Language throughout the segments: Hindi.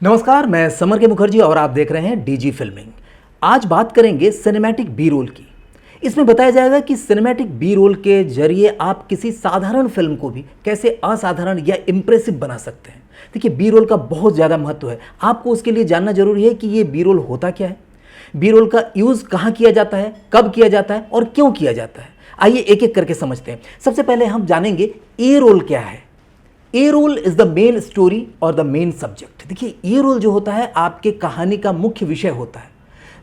नमस्कार, मैं समर के मुखर्जी और आप देख रहे हैं डीजी फिल्मिंग। आज बात करेंगे सिनेमैटिक बी रोल की। इसमें बताया जाएगा कि सिनेमैटिक बी रोल के जरिए आप किसी साधारण फिल्म को भी कैसे असाधारण या इम्प्रेसिव बना सकते हैं। देखिए, बी रोल का बहुत ज़्यादा महत्व है। आपको उसके लिए जानना जरूरी है कि ये बी रोल होता क्या है, बी रोल का यूज़ कहाँ किया जाता है, कब किया जाता है और क्यों किया जाता है। आइए एक एक करके समझते हैं। सबसे पहले हम जानेंगे ए रोल क्या है। A roll is the main story और द मेन सब्जेक्ट। देखिए, ए रोल जो होता है आपके कहानी का मुख्य विषय होता है।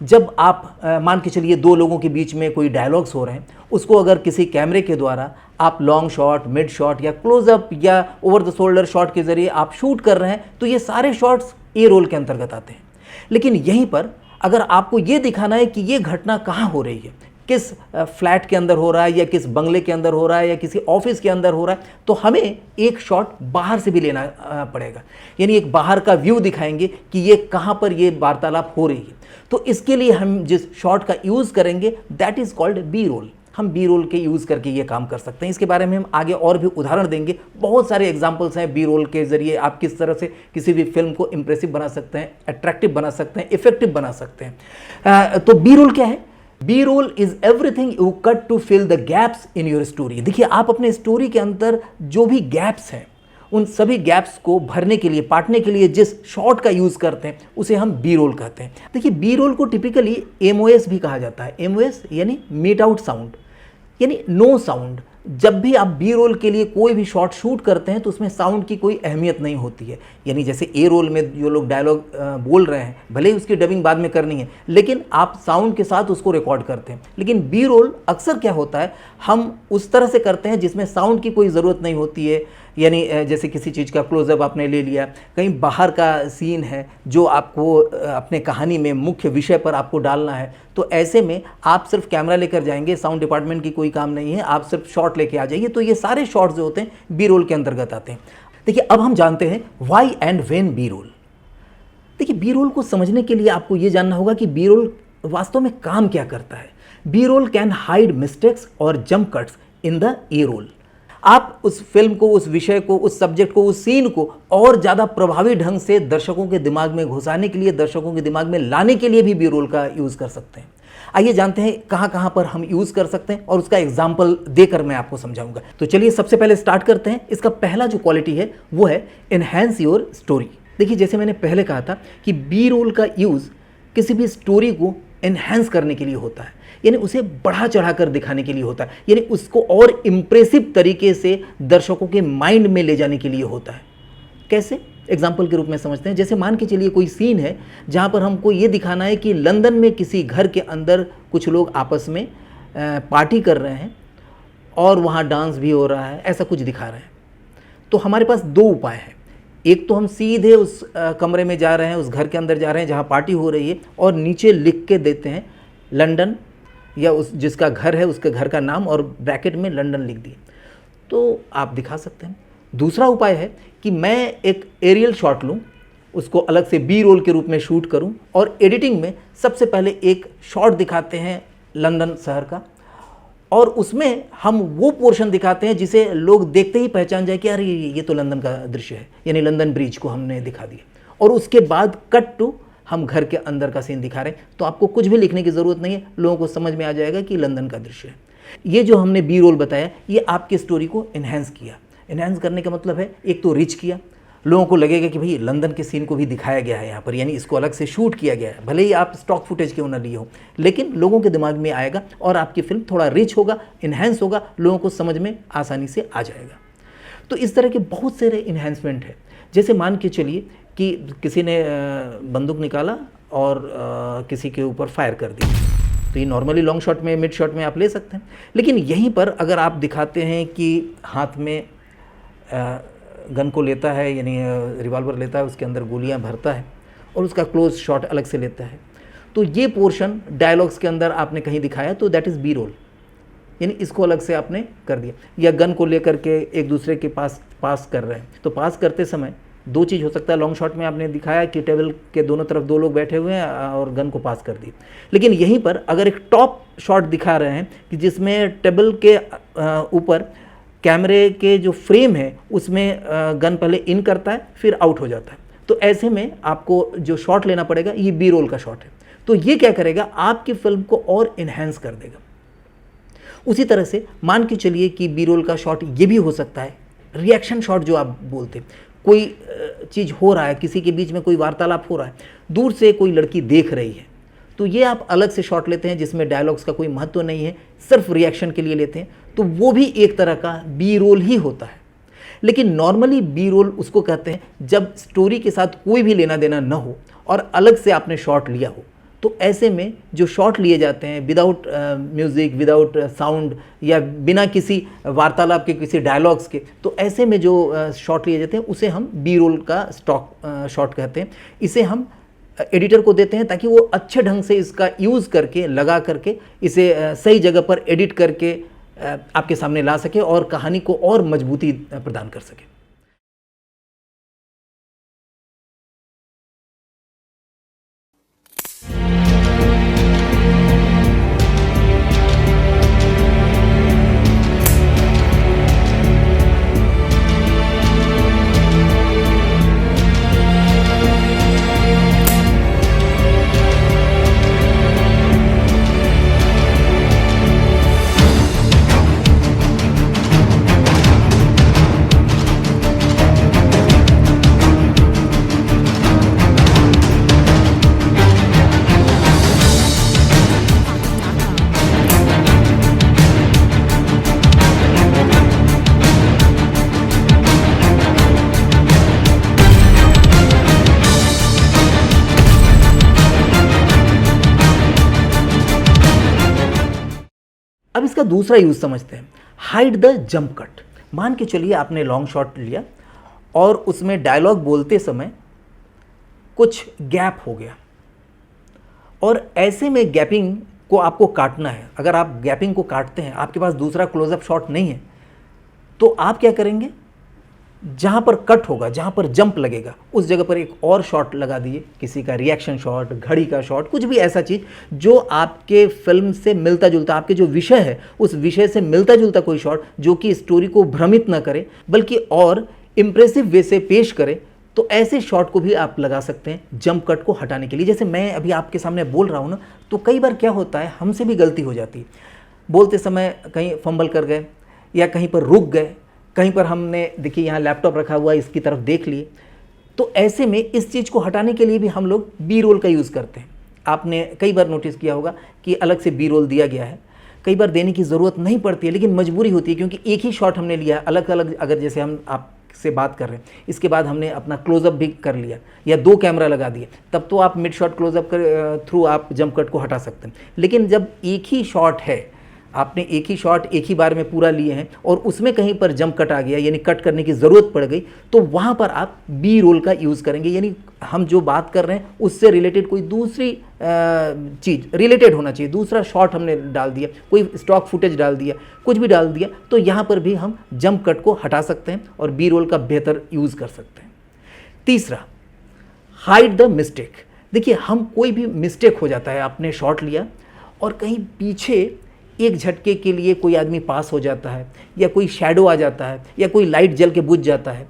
जब आप मान के चलिए दो लोगों के बीच में कोई डायलॉग्स हो रहे हैं, उसको अगर किसी कैमरे के द्वारा आप लॉन्ग शॉट, मिड शॉट या क्लोजअप या ओवर द शोल्डर शॉट के जरिए आप शूट कर रहे हैं, तो ये सारे शॉट्स ए रोल के अंतर्गत आते हैं। लेकिन यहीं पर अगर आपको ये दिखाना है कि ये घटना कहाँ हो रही है, किस फ्लैट के अंदर हो रहा है या किस बंगले के अंदर हो रहा है या किसी ऑफिस के अंदर हो रहा है, तो हमें एक शॉट बाहर से भी लेना पड़ेगा। यानी एक बाहर का व्यू दिखाएंगे कि ये कहाँ पर ये वार्तालाप हो रही है। तो इसके लिए हम जिस शॉट का यूज़ करेंगे that is called B roll. हम बी रोल के यूज़ करके ये काम कर सकते हैं। इसके बारे में हम आगे और भी उदाहरण देंगे। बहुत सारे एग्जाम्पल्स हैं बी रोल के ज़रिए आप किस तरह से किसी भी फिल्म को इम्प्रेसिव बना सकते हैं, अट्रैक्टिव बना सकते हैं, इफेक्टिव बना सकते हैं। तो बी रोल क्या है? B roll is everything you cut to fill the gaps in your story. देखिए, आप अपने स्टोरी के अंदर जो भी गैप्स हैं उन सभी गैप्स को भरने के लिए, पाटने के लिए जिस शॉट का यूज़ करते हैं उसे हम बी रोल कहते हैं। देखिए, बी रोल को टिपिकली एमओएस भी कहा जाता है। एमओएस यानी मेट आउट साउंड, यानी नो साउंड। जब भी आप बी रोल के लिए कोई भी शॉट शूट करते हैं तो उसमें साउंड की कोई अहमियत नहीं होती है। यानी जैसे ए रोल में जो लोग डायलॉग बोल रहे हैं, भले ही उसकी डबिंग बाद में करनी है, लेकिन आप साउंड के साथ उसको रिकॉर्ड करते हैं। लेकिन बी रोल अक्सर क्या होता है, हम उस तरह से करते हैं जिसमें साउंड की कोई ज़रूरत नहीं होती है। यानी जैसे किसी चीज़ का क्लोजअप आपने ले लिया, कहीं बाहर का सीन है जो आपको अपने कहानी में मुख्य विषय पर आपको डालना है, तो ऐसे में आप सिर्फ कैमरा लेकर जाएंगे, साउंड डिपार्टमेंट की कोई काम नहीं है, आप सिर्फ शॉट लेके आ जाइए। तो ये सारे शॉट्स जो होते हैं बी रोल के अंतर्गत आते हैं। देखिए, अब हम जानते हैं why and when B roll. देखिए, बी रोल को समझने के लिए आपको ये जानना होगा कि बी रोल वास्तव में काम क्या करता है। B roll can hide mistakes और jump cuts in the A roll. आप उस फिल्म को, उस विषय को, उस सब्जेक्ट को, उस सीन को और ज़्यादा प्रभावी ढंग से दर्शकों के दिमाग में घुसाने के लिए, दर्शकों के दिमाग में लाने के लिए भी बी रोल का यूज़ कर सकते हैं। आइए जानते हैं कहाँ कहाँ पर हम यूज़ कर सकते हैं और उसका एग्जाम्पल देकर मैं आपको समझाऊंगा। तो चलिए सबसे पहले स्टार्ट करते हैं। इसका पहला जो क्वालिटी है वो है एनहेंस योर स्टोरी। देखिए, जैसे मैंने पहले कहा था कि बी रोल का यूज़ किसी भी स्टोरी को एनहेंस करने के लिए होता है, यानी उसे बढ़ा चढ़ा कर दिखाने के लिए होता है, यानी उसको और इम्प्रेसिव तरीके से दर्शकों के माइंड में ले जाने के लिए होता है। कैसे? एग्जाम्पल के रूप में समझते हैं। जैसे मान के चलिए कोई सीन है जहाँ पर हमको ये दिखाना है कि लंदन में किसी घर के अंदर कुछ लोग आपस में पार्टी कर रहे हैं और वहाँ डांस भी हो रहा है, ऐसा कुछ दिखा रहे हैं। तो हमारे पास दो उपाय हैं। एक तो हम सीधे उस कमरे में जा रहे हैं, उस घर के अंदर जा रहे हैं जहाँ पार्टी हो रही है, और नीचे लिख के देते हैं लंदन, या उस जिसका घर है उसके घर का नाम और ब्रैकेट में लंदन लिख दिए, तो आप दिखा सकते हैं। दूसरा उपाय है कि मैं एक एरियल शॉट लूँ, उसको अलग से बी रोल के रूप में शूट करूँ और एडिटिंग में सबसे पहले एक शॉट दिखाते हैं लंदन शहर का, और उसमें हम वो पोर्शन दिखाते हैं जिसे लोग देखते ही पहचान जाए कि अरे ये तो लंदन का दृश्य है, यानी लंदन ब्रिज को हमने दिखा दिया। और उसके बाद कट टू हम घर के अंदर का सीन दिखा रहे हैं, तो आपको कुछ भी लिखने की ज़रूरत नहीं है, लोगों को समझ में आ जाएगा कि लंदन का दृश्य है। ये जो हमने बी रोल बताया, ये आपकी स्टोरी को इन्हेंस किया। इन्हेंस करने का मतलब है एक तो रिच किया, लोगों को लगेगा कि भाई लंदन के सीन को भी दिखाया गया है यहाँ पर, यानी इसको अलग से शूट किया गया है। भले ही आप स्टॉक फुटेज क्यों ना लिए हो, लेकिन लोगों के दिमाग में आएगा और आपकी फिल्म थोड़ा रिच होगा, इन्हेंस होगा, लोगों को समझ में आसानी से आ जाएगा। तो इस तरह के बहुत सारे इन्हेंसमेंट है। जैसे मान के चलिए कि किसी ने बंदूक निकाला और किसी के ऊपर फायर कर दी, तो ये नॉर्मली लॉन्ग शॉट में, मिड शॉट में आप ले सकते हैं। लेकिन यहीं पर अगर आप दिखाते हैं कि हाथ में गन को लेता है, यानी रिवॉल्वर लेता है, उसके अंदर गोलियां भरता है और उसका क्लोज शॉट अलग से लेता है, तो ये पोर्शन डायलॉग्स के अंदर आपने कहीं दिखाया, तो दैट इज़ बी रोल, यानी इसको अलग से आपने कर दिया। या गन को लेकर के एक दूसरे के पास कर रहे हैं, तो पास करते समय दो चीज़ हो सकता है। लॉन्ग शॉट में आपने दिखाया कि टेबल के दोनों तरफ दो लोग बैठे हुए हैं और गन को पास कर दी, लेकिन यहीं पर अगर एक टॉप शॉट दिखा रहे हैं कि जिसमें टेबल के ऊपर कैमरे के जो फ्रेम है उसमें गन पहले इन करता है फिर आउट हो जाता है, तो ऐसे में आपको जो शॉट लेना पड़ेगा ये बी रोल का शॉट है। तो ये क्या करेगा, आपकी फिल्म को और इन्हेंस कर देगा। उसी तरह से मान के चलिए कि बी रोल का शॉट ये भी हो सकता है रिएक्शन शॉट जो आप बोलते, कोई चीज़ हो रहा है, किसी के बीच में कोई वार्तालाप हो रहा है, दूर से कोई लड़की देख रही है, तो ये आप अलग से शॉट लेते हैं जिसमें डायलॉग्स का कोई महत्व नहीं है, सिर्फ रिएक्शन के लिए लेते हैं, तो वो भी एक तरह का बी रोल ही होता है। लेकिन नॉर्मली बी रोल उसको कहते हैं जब स्टोरी के साथ कोई भी लेना देना न हो और अलग से आपने शॉट लिया हो। तो ऐसे में जो शॉट लिए जाते हैं विदाउट म्यूज़िक, विदाउट साउंड या बिना किसी वार्तालाप के, किसी डायलॉग्स के, तो ऐसे में जो शॉट लिए जाते हैं उसे हम बी रोल का स्टॉक शॉट कहते हैं। इसे हम एडिटर को देते हैं ताकि वो अच्छे ढंग से इसका यूज़ करके, लगा करके इसे सही जगह पर एडिट करके आपके सामने ला सके और कहानी को और मजबूती प्रदान कर सके। अब इसका दूसरा यूज़ समझते हैं, हाइड द जंप कट। मान के चलिए आपने लॉन्ग शॉट लिया और उसमें डायलॉग बोलते समय कुछ गैप हो गया और ऐसे में गैपिंग को आपको काटना है। अगर आप गैपिंग को काटते हैं, आपके पास दूसरा क्लोजअप शॉट नहीं है, तो आप क्या करेंगे, जहाँ पर कट होगा, जहाँ पर जंप लगेगा, उस जगह पर एक और शॉट लगा दिए, किसी का रिएक्शन शॉट, घड़ी का शॉट, कुछ भी ऐसा चीज़ जो आपके फिल्म से मिलता जुलता, आपके जो विषय है उस विषय से मिलता जुलता कोई शॉट जो कि स्टोरी को भ्रमित न करे बल्कि और इम्प्रेसिव वे से पेश करे। तो ऐसे शॉट को भी आप लगा सकते हैं जंप कट को हटाने के लिए। जैसे मैं अभी आपके सामने बोल रहा हूँ ना, तो कई बार क्या होता है, हमसे भी गलती हो जाती है, बोलते समय कहीं फंबल कर गए या कहीं पर रुक गए, कहीं पर हमने देखिए यहाँ लैपटॉप रखा हुआ है, इसकी तरफ देख लिए। तो ऐसे में इस चीज़ को हटाने के लिए भी हम लोग बी रोल का यूज़ करते हैं। आपने कई बार नोटिस किया होगा कि अलग से बी रोल दिया गया है, कई बार देने की ज़रूरत नहीं पड़ती है लेकिन मजबूरी होती है क्योंकि एक ही शॉट हमने लिया, अलग अलग, अगर जैसे हम आपसे बात कर रहे हैं, इसके बाद हमने अपना क्लोजअप भी कर लिया या दो कैमरा लगा दिए, तब तो आप मिड शॉट क्लोजअप कर थ्रू आप जंप कट को हटा सकते हैं। लेकिन जब एक ही शॉट है, आपने एक ही शॉट एक ही बार में पूरा लिए हैं और उसमें कहीं पर जंप कट आ गया, यानी कट करने की ज़रूरत पड़ गई, तो वहाँ पर आप बी रोल का यूज़ करेंगे। यानी हम जो बात कर रहे हैं उससे रिलेटेड कोई दूसरी चीज़ रिलेटेड होना चाहिए, दूसरा शॉट हमने डाल दिया, कोई स्टॉक फुटेज डाल दिया, कुछ भी डाल दिया, तो यहाँ पर भी हम जंप कट को हटा सकते हैं और बी रोल का बेहतर यूज़ कर सकते हैं। तीसरा, हाइड द मिस्टेक। देखिए, हम कोई भी मिस्टेक हो जाता है, आपने शॉट लिया और कहीं पीछे एक झटके के लिए कोई आदमी पास हो जाता है या कोई शैडो आ जाता है या कोई लाइट जल के बुझ जाता है,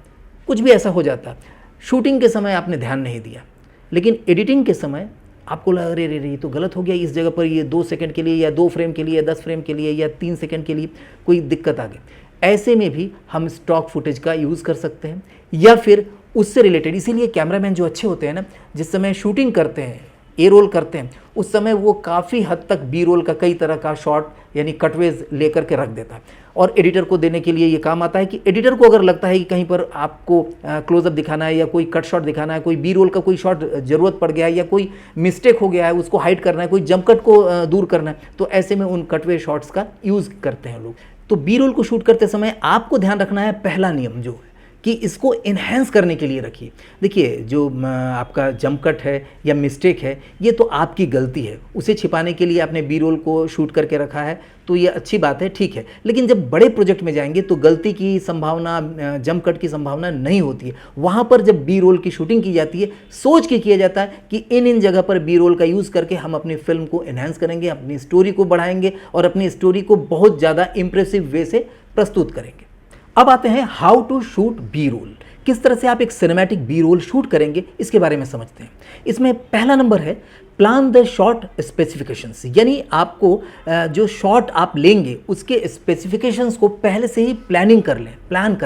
कुछ भी ऐसा हो जाता है। शूटिंग के समय आपने ध्यान नहीं दिया, लेकिन एडिटिंग के समय आपको लगा अरे रे तो गलत हो गया, इस जगह पर ये 2 सेकंड के लिए या 2 फ्रेम के लिए या 10 फ्रेम के लिए या 3 सेकंड के लिए कोई दिक्कत आ गई। ऐसे में भी हम स्टॉक फुटेज का यूज़ कर सकते हैं या फिर उससे रिलेटेड। इसीलिए कैमरामैन जो अच्छे होते हैं ना, जिस समय शूटिंग करते हैं, ए रोल करते हैं, उस समय वो काफ़ी हद तक बी रोल का कई तरह का शॉट यानी कटवेज लेकर के रख देता है और एडिटर को देने के लिए ये काम आता है कि एडिटर को अगर लगता है कि कहीं पर आपको क्लोजअप दिखाना है या कोई कट शॉट दिखाना है, कोई बी रोल का कोई शॉट ज़रूरत पड़ गया है या कोई मिस्टेक हो गया है, उसको हाइड करना है, कोई जंप कट को दूर करना है, तो ऐसे में उन कटवे शॉट्स का यूज़ करते हैं लोग। तो बी रोल को शूट करते समय आपको ध्यान रखना है, पहला नियम जो है कि इसको इन्हेंस करने के लिए रखिए। देखिए, जो आपका जंप कट है या मिस्टेक है, ये तो आपकी गलती है, उसे छिपाने के लिए आपने बी रोल को शूट करके रखा है, तो ये अच्छी बात है, ठीक है। लेकिन जब बड़े प्रोजेक्ट में जाएंगे तो गलती की संभावना, जंप कट की संभावना नहीं होती है। वहाँ पर जब बी रोल की शूटिंग की जाती है, सोच के किया जाता है कि इन जगह पर बी रोल का यूज़ करके हम अपनी फिल्म को इन्हेंस करेंगे, अपनी स्टोरी को बढ़ाएंगे और अपनी स्टोरी को बहुत ज़्यादा इंप्रेसिव वे से प्रस्तुत करेंगे। अब आते हैं how to shoot B roll, किस तरह से आप एक सिनेमैटिक बी रोल शूट करेंगे इसके बारे में समझते हैं। इसमें पहला नंबर है प्लान द शॉट स्पेसिफिकेशंस, यानी आपको जो शॉट आप लेंगे उसके स्पेसिफिकेशंस को पहले से ही प्लान कर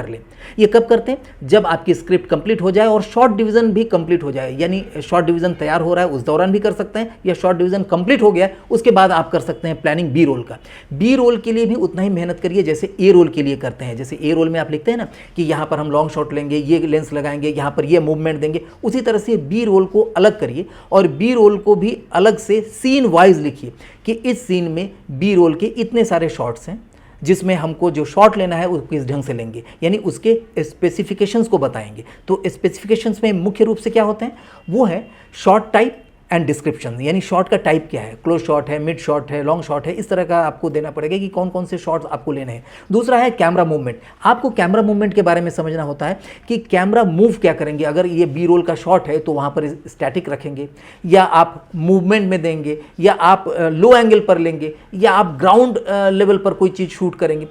लें। ये कब करते हैं? जब आपकी स्क्रिप्ट कंप्लीट हो जाए और शॉट डिवीज़न भी कंप्लीट हो जाए, यानी शॉट डिवीज़न तैयार हो रहा है उस दौरान भी कर सकते हैं, या शॉट डिवीज़न कंप्लीट हो गया उसके बाद आप कर सकते हैं प्लानिंग बी रोल का। बी रोल के लिए भी उतना ही मेहनत करिए जैसे ए रोल के लिए करते हैं। जैसे ए रोल में आप लिखते हैं ना कि यहाँ पर हम लॉन्ग शॉट लेंगे, ये लेंस लगाएंगे, यहाँ पर ये मूवमेंट देंगे, उसी तरह से बी रोल को अलग करिए और बी रोल को भी अलग से सीन वाइज लिखिए कि इस सीन में बी रोल के इतने सारे शॉट्स हैं जिसमें हमको जो शॉट लेना है वो किस ढंग से लेंगे, यानी उसके स्पेसिफिकेशंस को बताएंगे। तो स्पेसिफिकेशंस में मुख्य रूप से क्या होते हैं? वो है शॉट टाइप एंड डिस्क्रिप्शन, यानी शॉट का टाइप क्या है, क्लोज शॉट है, मिड शॉट है, लॉन्ग शॉट है, इस तरह का आपको देना पड़ेगा कि कौन कौन से शॉट्स आपको लेने हैं। दूसरा है कैमरा मूवमेंट। आपको कैमरा मूवमेंट के बारे में समझना होता है कि कैमरा मूव क्या करेंगे। अगर ये बी रोल का शॉट है तो वहाँ पर स्टैटिक रखेंगे, या आप मूवमेंट में देंगे, या आप लो एंगल पर लेंगे, या आप ग्राउंड लेवल पर कोई चीज़ शूट करेंगे।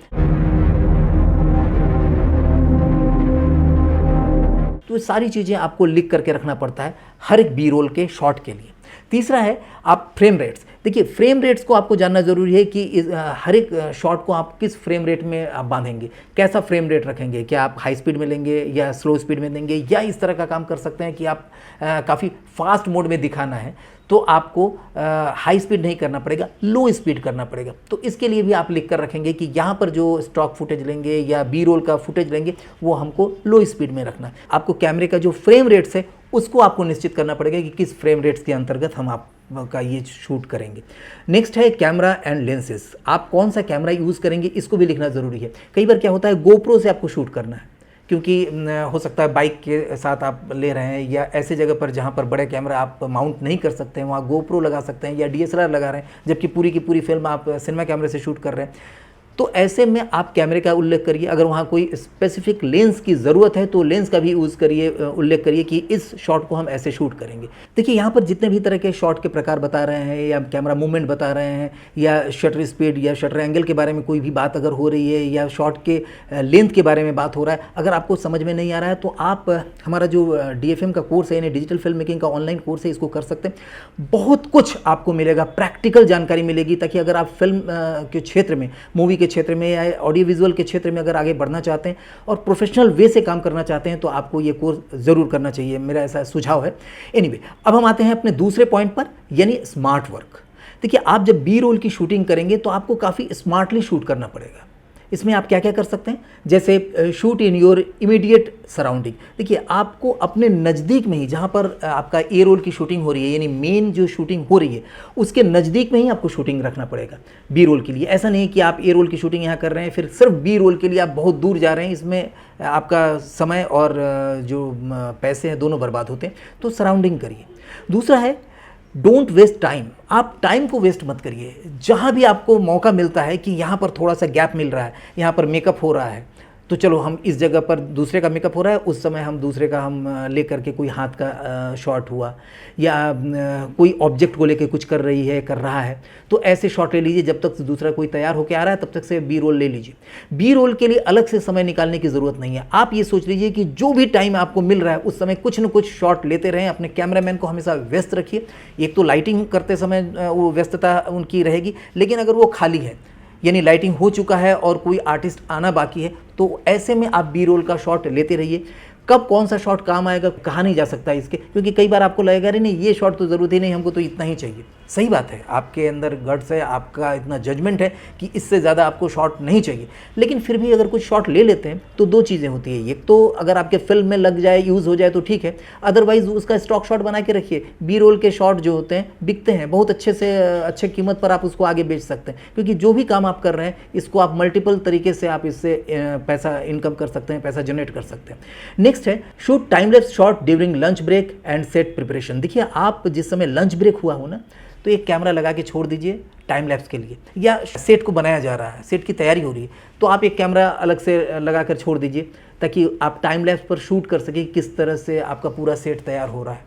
तो सारी चीज़ें आपको लिख करके रखना पड़ता है हर एक बी रोल के शॉट के लिए। तीसरा है आप फ्रेम रेट्स। देखिए, फ्रेम रेट्स को आपको जानना ज़रूरी है कि हर एक शॉट को आप किस फ्रेम रेट में आप बांधेंगे, कैसा फ्रेम रेट रखेंगे। क्या आप हाई स्पीड में लेंगे या स्लो स्पीड में देंगे, या इस तरह का काम कर सकते हैं कि आप काफ़ी फास्ट मोड में दिखाना है तो आपको हाई स्पीड नहीं करना पड़ेगा, लो स्पीड करना पड़ेगा। तो इसके लिए भी आप लिख कर रखेंगे कि यहाँ पर जो स्टॉक फुटेज लेंगे या बी रोल का फुटेज लेंगे वो हमको लो स्पीड में रखना है। आपको कैमरे का जो फ्रेम रेट्स है उसको आपको निश्चित करना पड़ेगा कि किस फ्रेम रेट्स के अंतर्गत हम आपका ये शूट करेंगे। नेक्स्ट है कैमरा एंड लेंसेज। आप कौन सा कैमरा यूज़ करेंगे इसको भी लिखना ज़रूरी है। कई बार क्या होता है, गोप्रो से आपको शूट करना है, क्योंकि हो सकता है बाइक के साथ आप ले रहे हैं या ऐसे जगह पर जहाँ पर बड़े कैमरा आप माउंट नहीं कर सकते हैं, वहाँ गोप्रो लगा सकते हैं या DSLR लगा रहे हैं, जबकि पूरी की पूरी फिल्म आप सिनेमा कैमरे से शूट कर रहे हैं। तो ऐसे में आप कैमरे का उल्लेख करिए। अगर वहाँ कोई स्पेसिफिक लेंस की ज़रूरत है तो लेंस का भी यूज़ करिए, उल्लेख करिए कि इस शॉट को हम ऐसे शूट करेंगे। देखिए, यहाँ पर जितने भी तरह के शॉट के प्रकार बता रहे हैं या कैमरा मूवमेंट बता रहे हैं या शटर स्पीड या शटर एंगल के बारे में कोई भी बात अगर हो रही है या शॉट के लेंथ के बारे में बात हो रहा है, अगर आपको समझ में नहीं आ रहा है तो आप हमारा जो DFM का कोर्स है, यानी डिजिटल फिल्म मेकिंग का ऑनलाइन कोर्स है, इसको कर सकते हैं। बहुत कुछ आपको मिलेगा, प्रैक्टिकल जानकारी मिलेगी, ताकि अगर आप फिल्म के क्षेत्र में, मूवी के क्षेत्र में या ऑडियो विजुअल के क्षेत्र में अगर आगे बढ़ना चाहते हैं और प्रोफेशनल वे से काम करना चाहते हैं तो आपको ये कोर्स ज़रूर करना चाहिए, मेरा ऐसा सुझाव है। एनीवे, अब हम आते हैं अपने दूसरे पॉइंट पर, यानी स्मार्ट वर्क। देखिए, आप जब बी रोल की शूटिंग करेंगे तो आपको काफ़ी स्मार्टली शूट करना पड़ेगा। इसमें आप क्या क्या कर सकते हैं, जैसे shoot in your immediate surrounding. देखिए, आपको अपने नज़दीक में ही, जहाँ पर आपका ए रोल की शूटिंग हो रही है, यानी मेन जो शूटिंग हो रही है उसके नज़दीक में ही आपको शूटिंग रखना पड़ेगा बी रोल के लिए। ऐसा नहीं कि आप ए रोल की शूटिंग यहाँ कर रहे हैं फिर सिर्फ बी रोल के लिए आप बहुत दूर जा रहे हैं, इसमें आपका समय और जो पैसे हैं दोनों बर्बाद होते हैं। तो सराउंडिंग करिए। दूसरा है डोंट वेस्ट टाइम। आप टाइम को वेस्ट मत करिए। जहाँ भी आपको मौका मिलता है कि यहाँ पर थोड़ा सा गैप मिल रहा है, यहाँ पर मेकअप हो रहा है, तो चलो हम इस जगह पर दूसरे का मेकअप हो रहा है, उस समय हम दूसरे का हम ले करके कोई हाथ का शॉट हुआ या कोई ऑब्जेक्ट को लेके कुछ कर रहा है, तो ऐसे शॉट ले लीजिए। जब तक दूसरा कोई तैयार होकर आ रहा है तब तक से बी रोल ले लीजिए। बी रोल के लिए अलग से समय निकालने की ज़रूरत नहीं है। आप ये सोच लीजिए कि जो भी टाइम आपको मिल रहा है उस समय कुछ न कुछ शॉट लेते रहें। अपने कैमरामैन को हमेशा व्यस्त रखिए। एक तो लाइटिंग करते समय वो व्यस्तता उनकी रहेगी, लेकिन अगर वो खाली है, यानी लाइटिंग हो चुका है और कोई आर्टिस्ट आना बाकी है, तो ऐसे में आप बी रोल का शॉट लेते रहिए। कब कौन सा शॉट काम आएगा कहा नहीं जा सकता इसके, क्योंकि कई बार आपको लगेगा अरे नहीं ये शॉट तो ज़रूरत ही नहीं, हमको तो इतना ही चाहिए। सही बात है, आपके अंदर गट्स है, आपका इतना जजमेंट है कि इससे ज़्यादा आपको शॉट नहीं चाहिए, लेकिन फिर भी अगर कुछ शॉट ले लेते हैं तो दो चीज़ें होती है। एक तो अगर आपके फिल्म में लग जाए, यूज़ हो जाए तो ठीक है, अदरवाइज उसका स्टॉक शॉट बना के रखिए। बी रोल के शॉट जो होते हैं बिकते हैं बहुत अच्छे से, अच्छे कीमत पर आप उसको आगे बेच सकते हैं, क्योंकि जो भी काम आप कर रहे हैं इसको आप मल्टीपल तरीके से आप इससे पैसा इनकम कर सकते हैं, पैसा जनरेट कर सकते हैं। नेक्स्ट है shoot time lapse shot during lunch break and set preparation. देखिए, आप जिस समय लंच ब्रेक हुआ हो ना, तो एक कैमरा लगा के छोड़ दीजिए टाइम लैप्स के लिए, या सेट को बनाया जा रहा है, सेट की तैयारी हो रही है, तो आप एक कैमरा अलग से लगा कर छोड़ दीजिए ताकि आप टाइम लैप्स पर शूट कर सकें किस तरह से आपका पूरा सेट तैयार हो रहा है।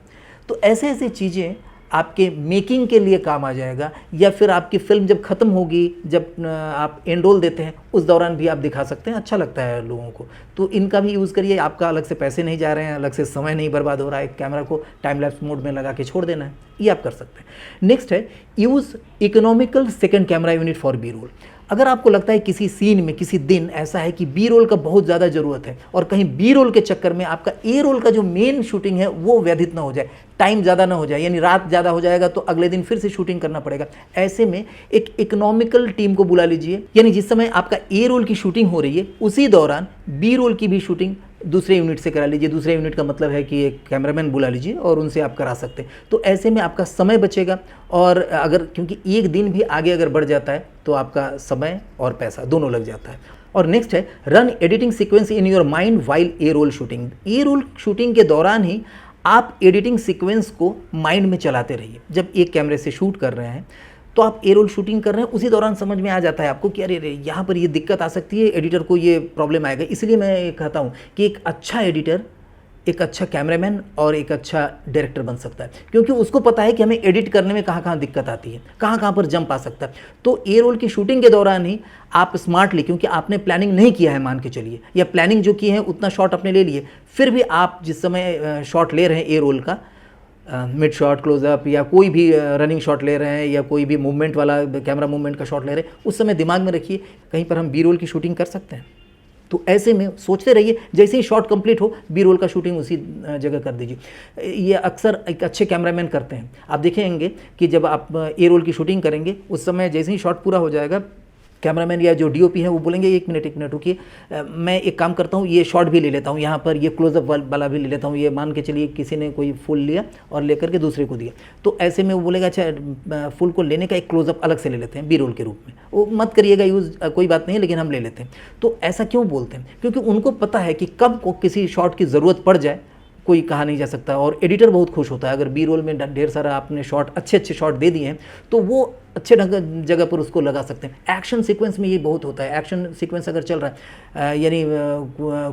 तो ऐसे ऐसी चीज़ें आपके मेकिंग के लिए काम आ जाएगा, या फिर आपकी फिल्म जब ख़त्म होगी, जब आप एंड रोल देते हैं उस दौरान भी आप दिखा सकते हैं, अच्छा लगता है लोगों को। तो इनका भी यूज़ करिए, आपका अलग से पैसे नहीं जा रहे हैं, अलग से समय नहीं बर्बाद हो रहा है, कैमरा को टाइम लैप्स मोड में लगा के छोड़ देना है, ये आप कर सकते हैं। नेक्स्ट है use economical second camera unit for B roll. अगर आपको लगता है किसी सीन में किसी दिन ऐसा है कि बी रोल का बहुत ज़्यादा ज़रूरत है और कहीं बी रोल के चक्कर में आपका ए रोल का जो मेन शूटिंग है वो व्यथित ना हो जाए, टाइम ज़्यादा ना हो जाए, यानी रात ज़्यादा हो जाएगा तो अगले दिन फिर से शूटिंग करना पड़ेगा, ऐसे में एक इकोनॉमिकल टीम को बुला लीजिए, यानी जिस समय आपका ए रोल की शूटिंग हो रही है उसी दौरान बी रोल की भी शूटिंग दूसरे यूनिट से करा लीजिए। दूसरे यूनिट का मतलब है कि एक कैमरामैन बुला लीजिए और उनसे आप करा सकते हैं। तो ऐसे में आपका समय बचेगा, और अगर क्योंकि एक दिन भी आगे अगर बढ़ जाता है तो आपका समय और पैसा दोनों लग जाता है। और नेक्स्ट है run editing sequence in your mind while A roll shooting. A roll shooting के दौरान ही आप एडिटिंग सीक्वेंस को माइंड में चलाते रहिए। जब एक कैमरे से शूट कर रहे हैं तो आप ए रोल शूटिंग कर रहे हैं, उसी दौरान समझ में आ जाता है आपको कि अरे रे यहाँ पर ये दिक्कत आ सकती है, एडिटर को ये प्रॉब्लम आएगा। इसलिए मैं ये कहता हूँ कि एक अच्छा एडिटर एक अच्छा कैमरामैन और एक अच्छा डायरेक्टर बन सकता है, क्योंकि उसको पता है कि हमें एडिट करने में कहाँ कहाँ दिक्कत आती है, कहाँ कहाँ पर जंप आ सकता है। तो ए रोल की शूटिंग के दौरान ही आप स्मार्टली, क्योंकि आपने प्लानिंग नहीं किया है मान के चलिए, या प्लानिंग जो की है उतना शॉट अपने ले लिए, फिर भी आप जिस समय शॉट ले रहे हैं ए रोल का, मिड शॉट, क्लोजअप या कोई भी रनिंग शॉट ले रहे हैं या कोई भी मूवमेंट वाला कैमरा मूवमेंट का शॉट ले रहे हैं, उस समय दिमाग में रखिए कहीं पर हम बी रोल की शूटिंग कर सकते हैं। तो ऐसे में सोचते रहिए, जैसे ही शॉट कंप्लीट हो बी रोल का शूटिंग उसी जगह कर दीजिए। ये अक्सर एक अच्छे कैमरामैन करते हैं। आप देखेंगे कि जब आप ए रोल की शूटिंग करेंगे उस समय जैसे ही शॉट पूरा हो जाएगा, कैमरामैन या जो डीओपी है वो बोलेंगे एक मिनट रुकिए, मैं एक काम करता हूँ, ये शॉट भी ले लेता हूँ, यहाँ पर ये क्लोजअप वाला भी ले लेता हूँ। ये मान के चलिए किसी ने कोई फुल लिया और लेकर के दूसरे को दिया, तो ऐसे में वो बोलेगा अच्छा फुल को लेने का एक क्लोजअप अलग से ले लेते हैं बी रोल के रूप में, वो मत करिएगा यूज़, कोई बात नहीं, लेकिन हम ले लेते हैं। तो ऐसा क्यों बोलते हैं? क्योंकि उनको पता है कि कब को किसी शॉट की ज़रूरत पड़ जाए कोई कहा नहीं जा सकता। और एडिटर बहुत खुश होता है अगर बी रोल में ढेर सारा आपने शॉट, अच्छे शॉट दे दिए हैं तो वो अच्छे ढंग जगह पर उसको लगा सकते हैं। एक्शन सीक्वेंस में ये बहुत होता है। एक्शन सीक्वेंस अगर चल रहा है, यानी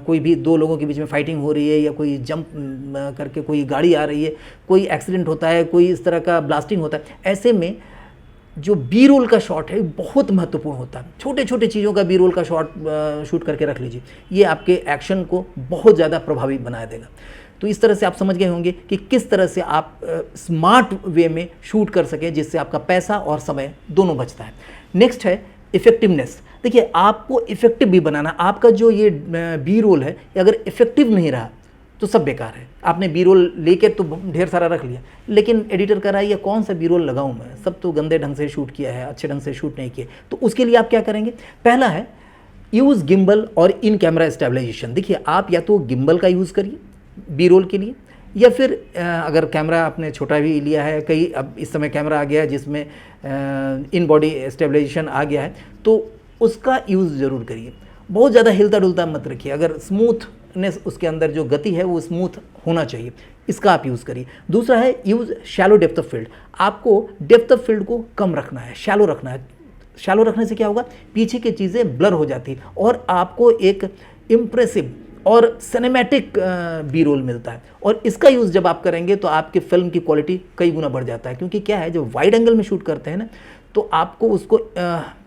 कोई भी दो लोगों के बीच में फाइटिंग हो रही है, या कोई जंप करके कोई गाड़ी आ रही है, कोई एक्सीडेंट होता है, कोई इस तरह का ब्लास्टिंग होता है, ऐसे में जो बी रोल का शॉट है बहुत महत्वपूर्ण होता है। छोटे छोटे चीज़ों का बी रोल का शॉट शूट करके रख लीजिए, ये आपके एक्शन को बहुत ज़्यादा प्रभावी बना देगा। तो इस तरह से आप समझ गए होंगे कि किस तरह से आप स्मार्ट वे में शूट कर सकें, जिससे आपका पैसा और समय दोनों बचता है। नेक्स्ट है इफेक्टिवनेस। देखिए, आपको इफेक्टिव भी बनाना, आपका जो ये बी रोल है अगर इफेक्टिव नहीं रहा तो सब बेकार है। आपने बी रोल लेके तो ढेर सारा रख लिया, लेकिन एडिटर कह रहा है ये कौन सा बी रोल लगाऊँ मैं, सब तो गंदे ढंग से शूट किया है, अच्छे ढंग से शूट नहीं किए। तो उसके लिए आप क्या करेंगे? पहला है यूज़ गिम्बल और इन कैमरा स्टेबलाइजेशन। देखिए, आप या तो गिम्बल का यूज़ करिए बी रोल के लिए, या फिर अगर कैमरा आपने छोटा भी लिया है, कई अब इस समय कैमरा आ गया है जिसमें इन बॉडी स्टेबलाइजेशन आ गया है, तो उसका यूज़ ज़रूर करिए। बहुत ज़्यादा हिलता डुलता मत रखिए, अगर स्मूथनेस उसके अंदर जो गति है वो स्मूथ होना चाहिए, इसका आप यूज़ करिए। दूसरा है use shallow depth of field. आपको डेप्थ ऑफ फील्ड को कम रखना है, शैलो रखना है। शैलो रखने से क्या होगा, पीछे की चीज़ें ब्लर हो जाती और आपको एक इम्प्रेसिव और सिनेमैटिक बी रोल मिलता है। और इसका यूज़ जब आप करेंगे तो आपकी फिल्म की क्वालिटी कई गुना बढ़ जाता है। क्योंकि क्या है, जो वाइड एंगल में शूट करते हैं ना, तो आपको उसको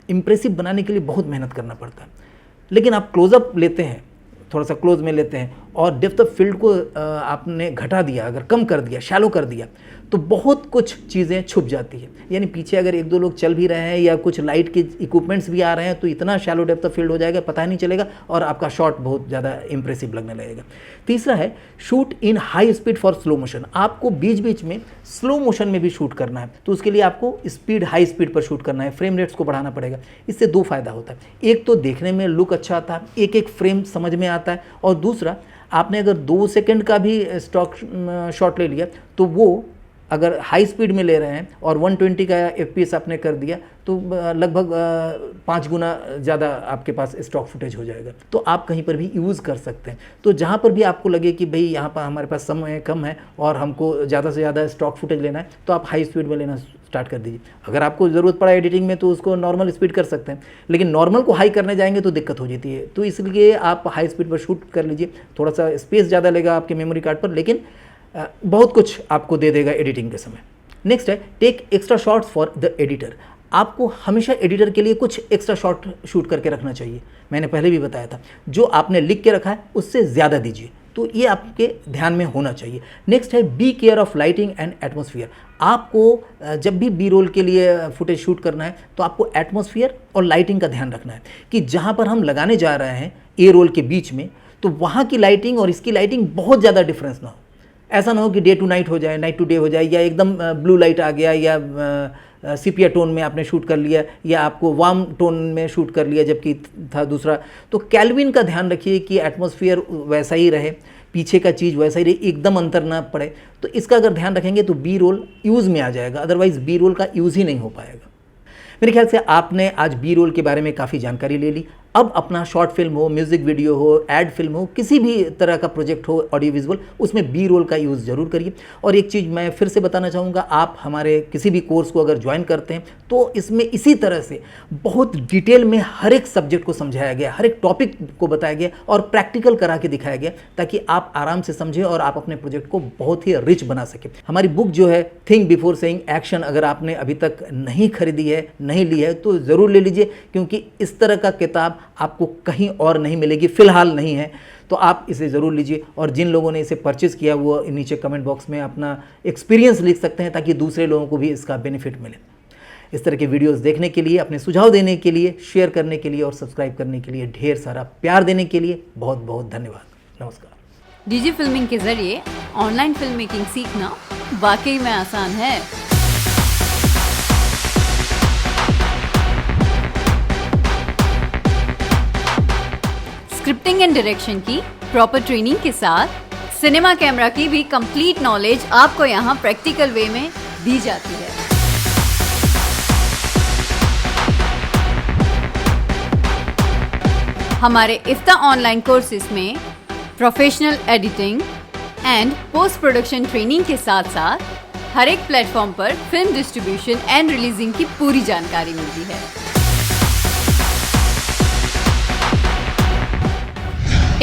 इम्प्रेसिव बनाने के लिए बहुत मेहनत करना पड़ता है। लेकिन आप क्लोजअप लेते हैं, थोड़ा सा क्लोज में लेते हैं, और डेप्थ ऑफ फील्ड को आपने घटा दिया, अगर कम कर दिया, शैलो कर दिया, तो बहुत कुछ चीज़ें छुप जाती है। यानी पीछे अगर एक दो लोग चल भी रहे हैं या कुछ लाइट के इक्विपमेंट्स भी आ रहे हैं, तो इतना शैलो डेप्थ ऑफ फील्ड हो जाएगा, पता ही नहीं चलेगा, और आपका शॉट बहुत ज़्यादा इंप्रेसिव लगने लगेगा। तीसरा है shoot in high speed for slow motion. आपको बीच बीच में स्लो मोशन में भी शूट करना है, तो उसके लिए आपको स्पीड, हाई स्पीड पर शूट करना है, फ्रेम रेट्स को बढ़ाना पड़ेगा। इससे दो फायदा होता है, एक तो देखने में लुक अच्छा आता है, एक एक फ्रेम समझ में आता है, और दूसरा आपने अगर 2 सेकंड का भी स्टॉक शॉट ले लिया, तो वो अगर हाई स्पीड में ले रहे हैं और 120 का FPS आपने कर दिया, तो लगभग 5 गुना ज़्यादा आपके पास स्टॉक फुटेज हो जाएगा। तो आप कहीं पर भी यूज़ कर सकते हैं। तो जहाँ पर भी आपको लगे कि भाई यहाँ पर हमारे पास समय कम है और हमको ज़्यादा से ज़्यादा स्टॉक फुटेज लेना है, तो आप हाई स्पीड में लेना स्टार्ट कर दीजिए। अगर आपको ज़रूरत पड़ा एडिटिंग में तो उसको नॉर्मल स्पीड कर सकते हैं, लेकिन नॉर्मल को हाई करने जाएंगे तो दिक्कत हो जाती है। तो इसलिए आप हाई स्पीड पर शूट कर लीजिए। थोड़ा सा स्पेस ज़्यादा लेगा आपके मेमोरी कार्ड पर, लेकिन बहुत कुछ आपको दे देगा एडिटिंग के समय। नेक्स्ट है take extra shots for the editor. आपको हमेशा एडिटर के लिए कुछ एक्स्ट्रा शॉट शूट करके रखना चाहिए। मैंने पहले भी बताया था, जो आपने लिख के रखा है उससे ज़्यादा दीजिए, तो ये आपके ध्यान में होना चाहिए। नेक्स्ट है be care of lighting and atmosphere. आपको जब भी बी रोल के लिए फुटेज शूट करना है तो आपको एटमॉस्फेयर और लाइटिंग का ध्यान रखना है कि जहाँ पर हम लगाने जा रहे हैं ए रोल के बीच में, तो वहाँ की लाइटिंग और इसकी लाइटिंग बहुत ज़्यादा डिफरेंस ना हो। ऐसा ना हो कि डे टू नाइट हो जाए, नाइट टू डे हो जाए, या एकदम ब्लू लाइट आ गया, या सिपिया टोन में आपने शूट कर लिया, या आपको वार्म टोन में शूट कर लिया जबकि था दूसरा। तो कैल्विन का ध्यान रखिए कि एटमॉस्फेयर वैसा ही रहे, पीछे का चीज़ वैसा ही रहे, एकदम अंतर ना पड़े। तो इसका अगर ध्यान रखेंगे तो बी रोल यूज़ में आ जाएगा, अदरवाइज़ बी रोल का यूज़ ही नहीं हो पाएगा। मेरे ख्याल से आपने आज बी रोल के बारे में काफ़ी जानकारी ले ली। अब अपना शॉर्ट फिल्म हो, म्यूज़िक वीडियो हो, एड फिल्म हो, किसी भी तरह का प्रोजेक्ट हो ऑडियो विजुअल, उसमें बी रोल का यूज़ ज़रूर करिए। और एक चीज़ मैं फिर से बताना चाहूँगा, आप हमारे किसी भी कोर्स को अगर ज्वाइन करते हैं तो इसमें इसी तरह से बहुत डिटेल में हर एक सब्जेक्ट को समझाया गया, हर एक टॉपिक को बताया गया और प्रैक्टिकल करा के दिखाया गया, ताकि आप आराम से समझें और आप अपने प्रोजेक्ट को बहुत ही रिच बना सकें। हमारी बुक जो है थिंक बिफोर सेइंग एक्शन, अगर आपने अभी तक नहीं खरीदी है, नहीं ली है, तो ज़रूर ले लीजिए, क्योंकि इस तरह का किताब आपको कहीं और नहीं मिलेगी, फ़िलहाल नहीं है। तो आप इसे ज़रूर लीजिए। और जिन लोगों ने इसे परचेज़ किया वो नीचे कमेंट बॉक्स में अपना एक्सपीरियंस लिख सकते हैं, ताकि दूसरे लोगों को भी इसका बेनिफिट मिले। इस तरह के वीडियोस देखने के लिए, अपने सुझाव देने के लिए, शेयर करने के लिए और सब्सक्राइब करने के लिए, ढेर सारा प्यार देने के लिए बहुत बहुत धन्यवाद। नमस्कार। डीजी फिल्मिंग के जरिए ऑनलाइन फिल्म मेकिंग सीखना वाकई में आसान है। स्क्रिप्टिंग एंड डायरेक्शन की प्रॉपर ट्रेनिंग के साथ सिनेमा कैमरा की भी कंप्लीट नॉलेज आपको यहाँ प्रैक्टिकल वे में दी जाती है। हमारे इफ्ता ऑनलाइन कोर्सेज में professional editing and post production training के साथ साथ हर एक प्लेटफॉर्म पर फिल्म डिस्ट्रीब्यूशन एंड रिलीजिंग की पूरी जानकारी मिलती है।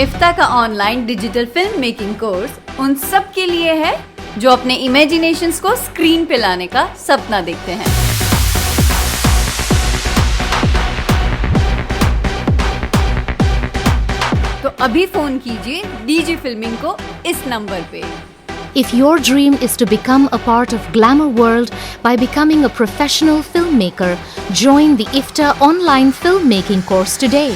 इफ्ता का online digital film making course उन सब के लिए है जो अपने इमेजिनेशंस को स्क्रीन पे लाने का सपना देखते हैं। तो अभी फोन कीजिए डीजी फिल्मिंग को इस नंबर पे। If your dream is to become a part of Glamour World by becoming a professional filmmaker, join the IFTA online filmmaking course today.